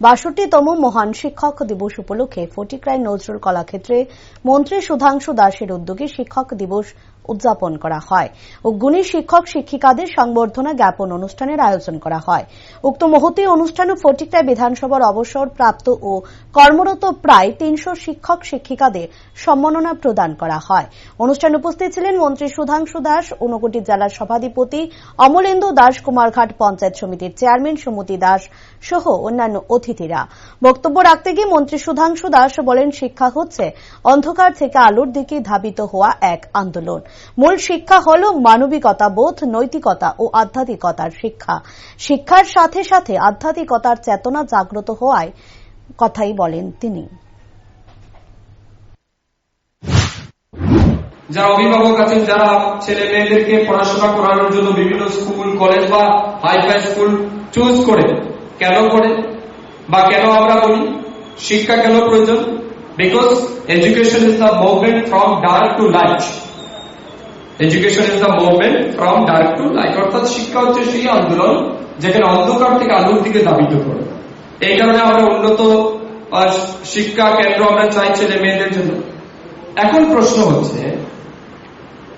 ৬২তম মহান শিক্ষক দিবস উপলক্ষে ফটিকরায় নজরুল কলাক্ষেত্রে মন্ত্রী সুধাংশু দাসের উদ্যোগে শিক্ষক দিবস উদযাপন করা হয় ও গুণী শিক্ষক শিক্ষিকাদের সংবর্ধনা জ্ঞাপন অনুষ্ঠানের আয়োজন করা হয়। উক্ত মহতী অনুষ্ঠানে ফটিকরায় বিধানসভার অবসরপ্রাপ্ত ও কর্মরত প্রায় ৩০০ শিক্ষক শিক্ষিকাদের সম্মাননা প্রদান করা হয়। অনুষ্ঠানে উপস্থিত ছিলেন মন্ত্রী সুধাংশু দাস, ঊনকোটি জেলার সভাধিপতি অমলেন্দু দাস, কুমারঘাট পঞ্চায়েত সমিতির চেয়ারম্যান সুমতি দাস সহ অন্যান্য অতিথিরা। বক্তব্য রাখতে গিয়ে মন্ত্রী সুধাংশু দাস বলেন, শিক্ষা হচ্ছে অন্ধকার থেকে আলোর দিকে ধাবিত হওয়া এক আন্দোলন। মূল শিক্ষা হল মানবিকতা বোধ, নৈতিকতা ও আধ্যাত্মিকতার শিক্ষা। শিক্ষার সাথে সাথে আধ্যাত্মিকতার চেতনা জাগ্রত হওয়ায় কথাই বলেন তিনি। যারা অভিভাবক আছেন, যারা ছেলে মেয়েদেরকে পড়াশোনা করানোর জন্য বিভিন্ন স্কুল, কলেজ বা হাইফাই স্কুল চুজ করে, কেন করে বা কেন আমরা বলি শিক্ষা কেন প্রয়োজন? Because education is the movement from dark to light. Education is the movement from dark to light, অর্থাৎ শিক্ষা হচ্ছে সেই আন্দোলন যেখানে অন্ধকার থেকে আলোর দিকে ধাবিত করে। এই কারণে আমরা উন্নত শিক্ষা কেন্দ্র আমরা চাই ছেলে মেয়েদের জন্য। এখন প্রশ্ন হচ্ছে,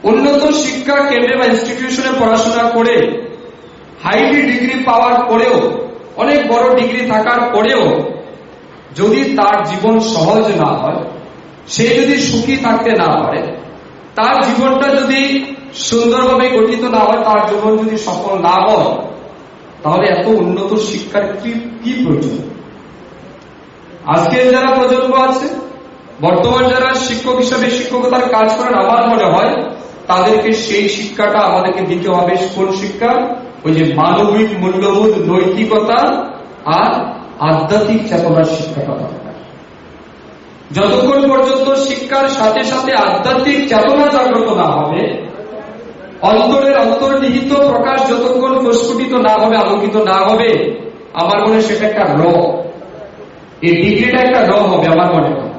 উন্নত শিক্ষা কেন্দ্রে বা ইনস্টিটিউশনে পড়াশোনা করে হাইলি ডিগ্রি পাওয়ার পরেও, অনেক বড় ডিগ্রি থাকার পরেও যদি তার জীবন সহজ না হয়, সে যদি সুখী থাকতে না পারে, তার জীবনটা যদি সুন্দরভাবে গঠিত না হয়, তার জীবন যদি সফল না হয়, তাহলে এত উন্নত শিক্ষার কি প্রয়োজন? আজকের যারা প্রজন্ম আছে, বর্তমান যারা শিক্ষক হিসাবে শিক্ষকতার কাজ করেন, আমার মনে হয় তাদেরকে সেই শিক্ষাটা আমাদেরকে দিতে হবে। কোন শিক্ষা? ওই যে মানবিক মূল্যবোধ, নৈতিকতা আর আধ্যাত্মিক চেতনার শিক্ষাটা দরকার। যতক্ষণ পর্যন্ত শিক্ষার সাথে সাথে আধ্যাত্মিক চেতনা জাগ্রত না হবে, অন্তরের অন্তর্নিহিত প্রকাশ যতক্ষণ প্রস্ফুটিত না হবে, আলোকিত না হবে, আমার মনে হয় সেটা একটা র, এই ডিগ্রিটা একটা র হবে আমার মনে হয়।